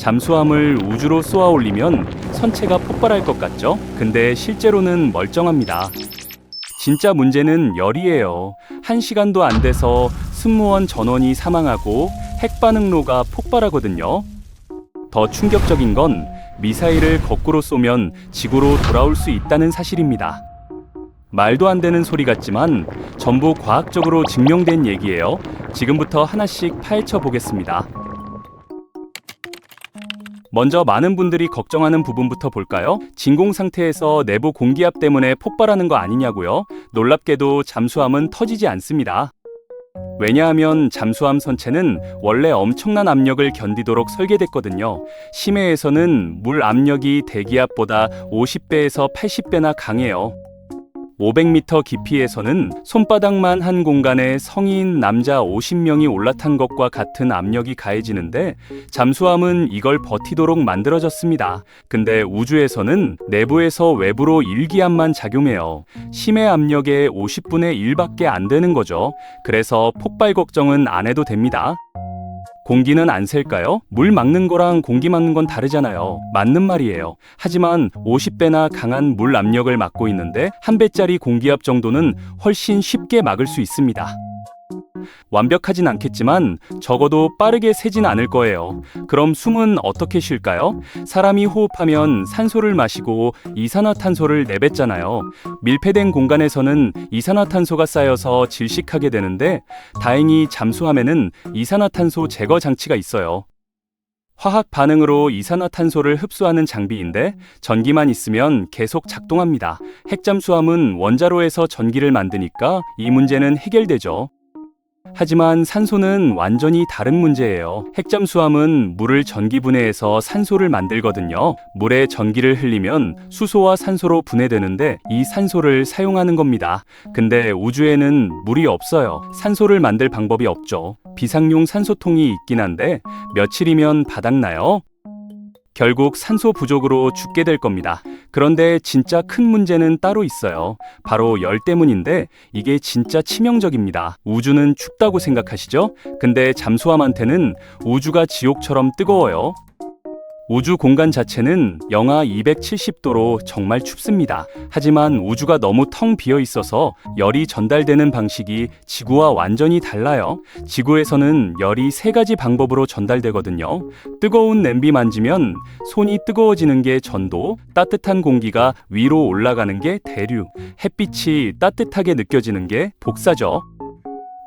잠수함을 우주로 쏘아 올리면 선체가 폭발할 것 같죠? 근데 실제로는 멀쩡합니다. 진짜 문제는 열이에요. 1시간도 안 돼서 승무원 전원이 사망하고 핵반응로가 폭발하거든요. 더 충격적인 건 미사일을 거꾸로 쏘면 지구로 돌아올 수 있다는 사실입니다. 말도 안 되는 소리 같지만 전부 과학적으로 증명된 얘기예요. 지금부터 하나씩 파헤쳐 보겠습니다. 먼저 많은 분들이 걱정하는 부분부터 볼까요? 진공 상태에서 내부 공기압 때문에 폭발하는 거 아니냐고요? 놀랍게도 잠수함은 터지지 않습니다. 왜냐하면 잠수함 선체는 원래 엄청난 압력을 견디도록 설계됐거든요. 심해에서는 물 압력이 대기압보다 50배에서 80배나 강해요. 500m 깊이에서는 손바닥만 한 공간에 성인 남자 50명이 올라탄 것과 같은 압력이 가해지는데 잠수함은 이걸 버티도록 만들어졌습니다. 근데 우주에서는 내부에서 외부로 일기압만 작용해요. 심해 압력의 50분의 1밖에 안 되는 거죠. 그래서 폭발 걱정은 안 해도 됩니다. 공기는 안 셀까요? 물 막는 거랑 공기 막는 건 다르잖아요. 맞는 말이에요. 하지만 50배나 강한 물 압력을 막고 있는데 1배짜리 공기압 정도는 훨씬 쉽게 막을 수 있습니다. 완벽하진 않겠지만 적어도 빠르게 새진 않을 거예요. 그럼 숨은 어떻게 쉴까요? 사람이 호흡하면 산소를 마시고 이산화탄소를 내뱉잖아요. 밀폐된 공간에서는 이산화탄소가 쌓여서 질식하게 되는데 다행히 잠수함에는 이산화탄소 제거 장치가 있어요. 화학 반응으로 이산화탄소를 흡수하는 장비인데 전기만 있으면 계속 작동합니다. 핵잠수함은 원자로에서 전기를 만드니까 이 문제는 해결되죠. 하지만 산소는 완전히 다른 문제예요. 핵잠수함은 물을 전기 분해해서 산소를 만들거든요. 물에 전기를 흘리면 수소와 산소로 분해되는데 이 산소를 사용하는 겁니다. 근데 우주에는 물이 없어요. 산소를 만들 방법이 없죠. 비상용 산소통이 있긴 한데 며칠이면 바닥나요. 결국 산소 부족으로 죽게 될 겁니다. 그런데 진짜 큰 문제는 따로 있어요. 바로 열 때문인데 이게 진짜 치명적입니다. 우주는 춥다고 생각하시죠? 근데 잠수함한테는 우주가 지옥처럼 뜨거워요. 우주 공간 자체는 영하 270도로 정말 춥습니다. 하지만 우주가 너무 텅 비어 있어서 열이 전달되는 방식이 지구와 완전히 달라요. 지구에서는 열이 3가지 방법으로 전달되거든요. 뜨거운 냄비 만지면 손이 뜨거워지는 게 전도, 따뜻한 공기가 위로 올라가는 게 대류, 햇빛이 따뜻하게 느껴지는 게 복사죠.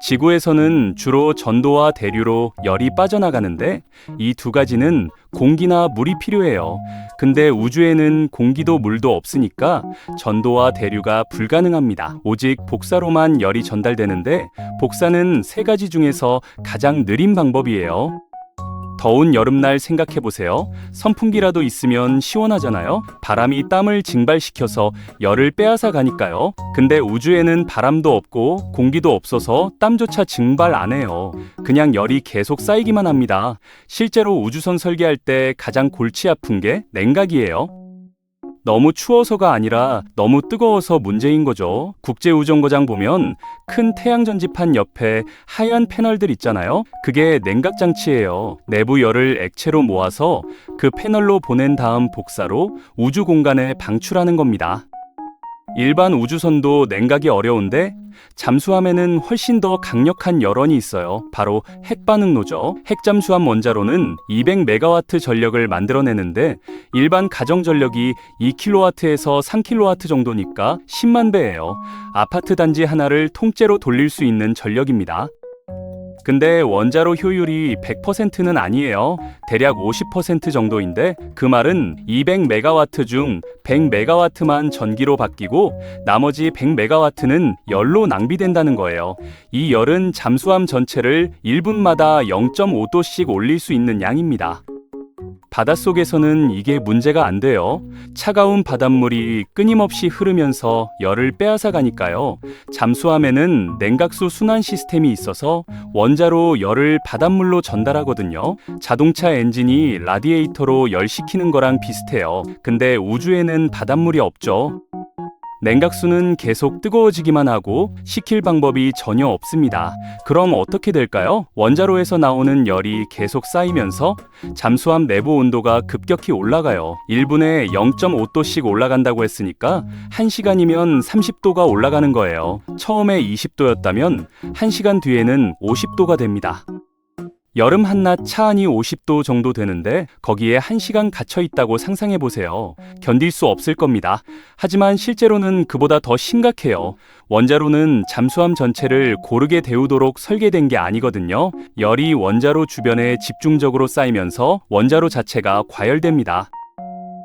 지구에서는 주로 전도와 대류로 열이 빠져나가는데 이 2가지는 공기나 물이 필요해요. 근데 우주에는 공기도 물도 없으니까 전도와 대류가 불가능합니다. 오직 복사로만 열이 전달되는데 복사는 3가지 중에서 가장 느린 방법이에요. 더운 여름날 생각해보세요. 선풍기라도 있으면 시원하잖아요. 바람이 땀을 증발시켜서 열을 빼앗아 가니까요. 근데 우주에는 바람도 없고 공기도 없어서 땀조차 증발 안 해요. 그냥 열이 계속 쌓이기만 합니다. 실제로 우주선 설계할 때 가장 골치 아픈 게 냉각이에요. 너무 추워서가 아니라 너무 뜨거워서 문제인 거죠. 국제우정거장 보면 큰 태양전지판 옆에 하얀 패널들 있잖아요. 그게 냉각장치예요. 내부 열을 액체로 모아서 그 패널로 보낸 다음 복사로 우주 공간에 방출하는 겁니다. 일반 우주선도 냉각이 어려운데 잠수함에는 훨씬 더 강력한 열원이 있어요. 바로 핵반응로죠. 핵잠수함 원자로는 200메가와트 전력을 만들어내는데 일반 가정 전력이 2kW에서 3kW 정도니까 10만 배예요. 아파트 단지 하나를 통째로 돌릴 수 있는 전력입니다. 근데 원자로 효율이 100%는 아니에요. 대략 50% 정도인데 그 말은 200메가와트 중 100메가와트만 전기로 바뀌고 나머지 100메가와트는 열로 낭비된다는 거예요. 이 열은 잠수함 전체를 1분마다 0.5도씩 올릴 수 있는 양입니다. 바닷속에서는 이게 문제가 안 돼요. 차가운 바닷물이 끊임없이 흐르면서 열을 빼앗아 가니까요. 잠수함에는 냉각수 순환 시스템이 있어서 원자로 열을 바닷물로 전달하거든요. 자동차 엔진이 라디에이터로 열 식히는 거랑 비슷해요. 근데 우주에는 바닷물이 없죠. 냉각수는 계속 뜨거워지기만 하고 식힐 방법이 전혀 없습니다. 그럼 어떻게 될까요? 원자로에서 나오는 열이 계속 쌓이면서 잠수함 내부 온도가 급격히 올라가요. 1분에 0.5도씩 올라간다고 했으니까 1시간이면 30도가 올라가는 거예요. 처음에 20도였다면 1시간 뒤에는 50도가 됩니다. 여름 한낮 차 안이 50도 정도 되는데 거기에 1시간 갇혀 있다고 상상해 보세요. 견딜 수 없을 겁니다. 하지만 실제로는 그보다 더 심각해요. 원자로는 잠수함 전체를 고르게 데우도록 설계된 게 아니거든요. 열이 원자로 주변에 집중적으로 쌓이면서 원자로 자체가 과열됩니다.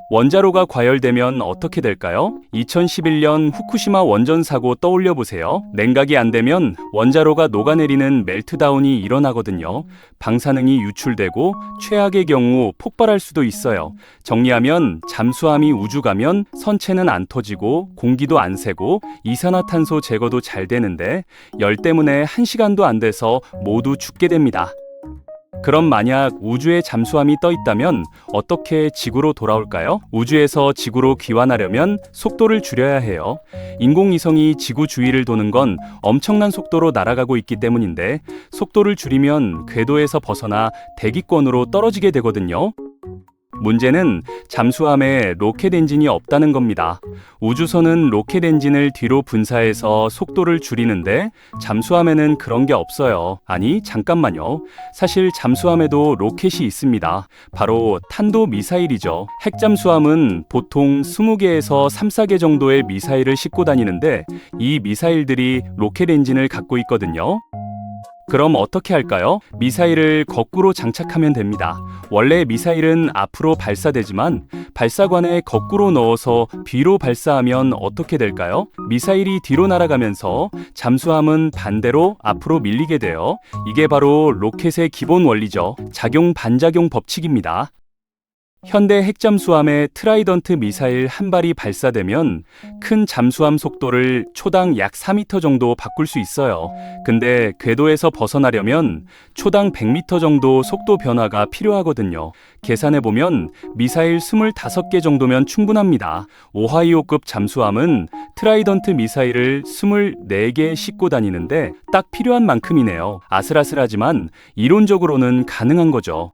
원자로가 과열되면 어떻게 될까요? 2011년 후쿠시마 원전 사고 떠올려 보세요. 냉각이 안 되면 원자로가 녹아내리는 멜트다운이 일어나거든요. 방사능이 유출되고 최악의 경우 폭발할 수도 있어요. 정리하면 잠수함이 우주 가면 선체는 안 터지고 공기도 안 새고 이산화탄소 제거도 잘 되는데 열 때문에 1시간도 안 돼서 모두 죽게 됩니다. 그럼 만약 우주에 잠수함이 떠 있다면 어떻게 지구로 돌아올까요? 우주에서 지구로 귀환하려면 속도를 줄여야 해요. 인공위성이 지구 주위를 도는 건 엄청난 속도로 날아가고 있기 때문인데 속도를 줄이면 궤도에서 벗어나 대기권으로 떨어지게 되거든요. 문제는 잠수함에 로켓 엔진이 없다는 겁니다. 우주선은 로켓 엔진을 뒤로 분사해서 속도를 줄이는데 잠수함에는 그런 게 없어요. 아니, 잠깐만요. 사실 잠수함에도 로켓이 있습니다. 바로 탄도 미사일이죠. 핵잠수함은 보통 20개에서 3, 4개 정도의 미사일을 싣고 다니는데 이 미사일들이 로켓 엔진을 갖고 있거든요. 그럼 어떻게 할까요? 미사일을 거꾸로 장착하면 됩니다. 원래 미사일은 앞으로 발사되지만 발사관에 거꾸로 넣어서 뒤로 발사하면 어떻게 될까요? 미사일이 뒤로 날아가면서 잠수함은 반대로 앞으로 밀리게 돼요. 이게 바로 로켓의 기본 원리죠. 작용 반작용 법칙입니다. 현대 핵잠수함의 트라이던트 미사일 한 발이 발사되면 큰 잠수함 속도를 초당 약 4m 정도 바꿀 수 있어요. 근데 궤도에서 벗어나려면 초당 100m 정도 속도 변화가 필요하거든요. 계산해보면 미사일 25개 정도면 충분합니다. 오하이오급 잠수함은 트라이던트 미사일을 24개 싣고 다니는데 딱 필요한 만큼이네요. 아슬아슬하지만 이론적으로는 가능한 거죠.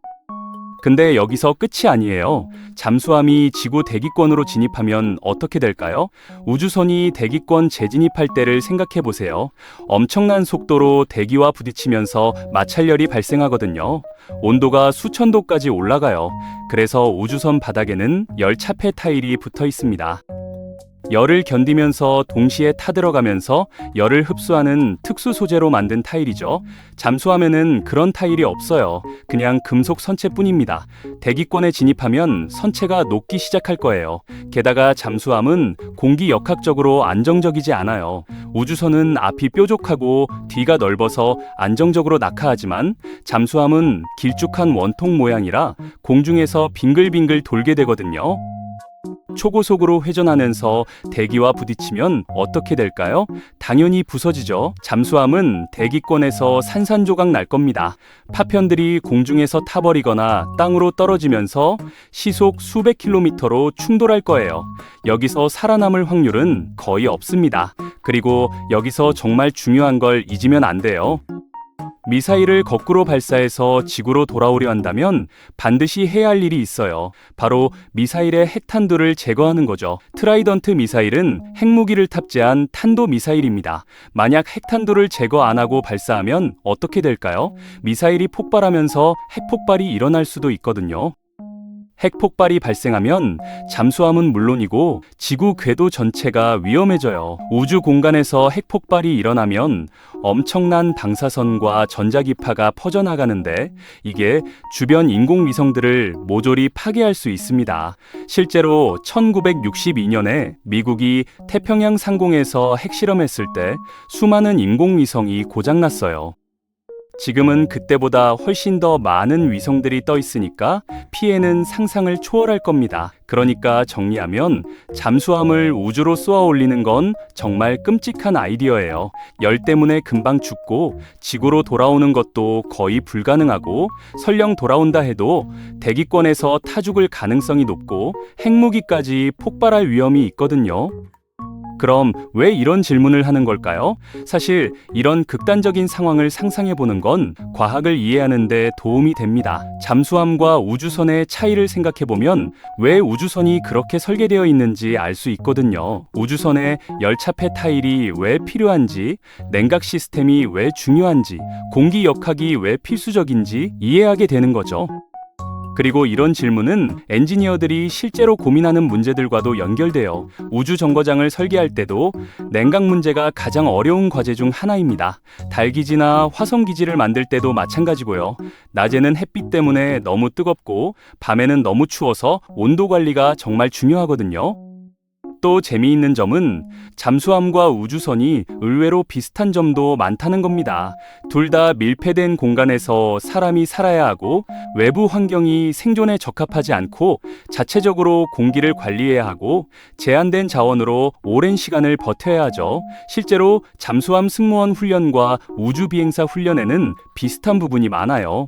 근데 여기서 끝이 아니에요. 잠수함이 지구 대기권으로 진입하면 어떻게 될까요? 우주선이 대기권 재진입할 때를 생각해 보세요. 엄청난 속도로 대기와 부딪히면서 마찰열이 발생하거든요. 온도가 수천 도까지 올라가요. 그래서 우주선 바닥에는 열차폐 타일이 붙어 있습니다. 열을 견디면서 동시에 타들어가면서 열을 흡수하는 특수 소재로 만든 타일이죠. 잠수함에는 그런 타일이 없어요. 그냥 금속 선체뿐입니다. 대기권에 진입하면 선체가 녹기 시작할 거예요. 게다가 잠수함은 공기 역학적으로 안정적이지 않아요. 우주선은 앞이 뾰족하고 뒤가 넓어서 안정적으로 낙하하지만 잠수함은 길쭉한 원통 모양이라 공중에서 빙글빙글 돌게 되거든요. 초고속으로 회전하면서 대기와 부딪히면 어떻게 될까요? 당연히 부서지죠. 잠수함은 대기권에서 산산조각 날 겁니다. 파편들이 공중에서 타버리거나 땅으로 떨어지면서 시속 수백 킬로미터로 충돌할 거예요. 여기서 살아남을 확률은 거의 없습니다. 그리고 여기서 정말 중요한 걸 잊으면 안 돼요. 미사일을 거꾸로 발사해서 지구로 돌아오려 한다면 반드시 해야 할 일이 있어요. 바로 미사일의 핵탄두를 제거하는 거죠. 트라이던트 미사일은 핵무기를 탑재한 탄도 미사일입니다. 만약 핵탄두를 제거 안 하고 발사하면 어떻게 될까요? 미사일이 폭발하면서 핵폭발이 일어날 수도 있거든요. 핵폭발이 발생하면 잠수함은 물론이고 지구 궤도 전체가 위험해져요. 우주 공간에서 핵폭발이 일어나면 엄청난 방사선과 전자기파가 퍼져나가는데 이게 주변 인공위성들을 모조리 파괴할 수 있습니다. 실제로 1962년에 미국이 태평양 상공에서 핵실험했을 때 수많은 인공위성이 고장났어요. 지금은 그때보다 훨씬 더 많은 위성들이 떠 있으니까 피해는 상상을 초월할 겁니다. 그러니까 정리하면 잠수함을 우주로 쏘아 올리는 건 정말 끔찍한 아이디어예요. 열 때문에 금방 죽고 지구로 돌아오는 것도 거의 불가능하고 설령 돌아온다 해도 대기권에서 타 죽을 가능성이 높고 핵무기까지 폭발할 위험이 있거든요. 그럼 왜 이런 질문을 하는 걸까요? 사실 이런 극단적인 상황을 상상해 보는 건 과학을 이해하는 데 도움이 됩니다. 잠수함과 우주선의 차이를 생각해 보면 왜 우주선이 그렇게 설계되어 있는지 알 수 있거든요. 우주선에 열차폐 타일이 왜 필요한지, 냉각 시스템이 왜 중요한지, 공기 역학이 왜 필수적인지 이해하게 되는 거죠. 그리고 이런 질문은 엔지니어들이 실제로 고민하는 문제들과도 연결돼요. 우주 정거장을 설계할 때도 냉각 문제가 가장 어려운 과제 중 하나입니다. 달기지나 화성기지를 만들 때도 마찬가지고요. 낮에는 햇빛 때문에 너무 뜨겁고 밤에는 너무 추워서 온도 관리가 정말 중요하거든요. 또 재미있는 점은 잠수함과 우주선이 의외로 비슷한 점도 많다는 겁니다. 둘 다 밀폐된 공간에서 사람이 살아야 하고 외부 환경이 생존에 적합하지 않고 자체적으로 공기를 관리해야 하고 제한된 자원으로 오랜 시간을 버텨야 하죠. 실제로 잠수함 승무원 훈련과 우주 비행사 훈련에는 비슷한 부분이 많아요.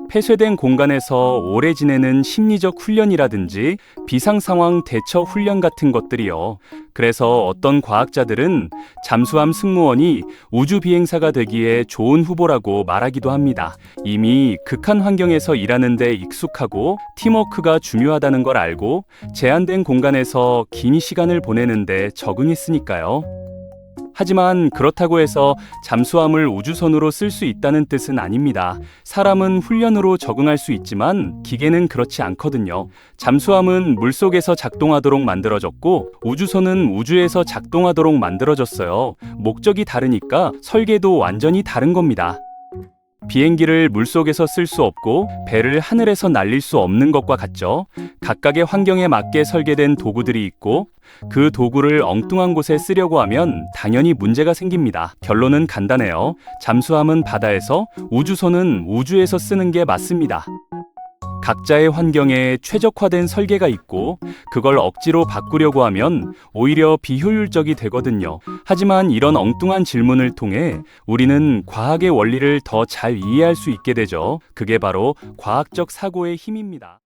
폐쇄된 공간에서 오래 지내는 심리적 훈련이라든지 비상상황 대처 훈련 같은 것들이요. 그래서 어떤 과학자들은 잠수함 승무원이 우주 비행사가 되기에 좋은 후보라고 말하기도 합니다. 이미 극한 환경에서 일하는 데 익숙하고 팀워크가 중요하다는 걸 알고 제한된 공간에서 긴 시간을 보내는데 적응했으니까요. 하지만 그렇다고 해서 잠수함을 우주선으로 쓸 수 있다는 뜻은 아닙니다. 사람은 훈련으로 적응할 수 있지만 기계는 그렇지 않거든요. 잠수함은 물속에서 작동하도록 만들어졌고 우주선은 우주에서 작동하도록 만들어졌어요. 목적이 다르니까 설계도 완전히 다른 겁니다. 비행기를 물속에서 쓸 수 없고 배를 하늘에서 날릴 수 없는 것과 같죠. 각각의 환경에 맞게 설계된 도구들이 있고 그 도구를 엉뚱한 곳에 쓰려고 하면 당연히 문제가 생깁니다. 결론은 간단해요. 잠수함은 바다에서, 우주선은 우주에서 쓰는 게 맞습니다. 각자의 환경에 최적화된 설계가 있고 그걸 억지로 바꾸려고 하면 오히려 비효율적이 되거든요. 하지만 이런 엉뚱한 질문을 통해 우리는 과학의 원리를 더 잘 이해할 수 있게 되죠. 그게 바로 과학적 사고의 힘입니다.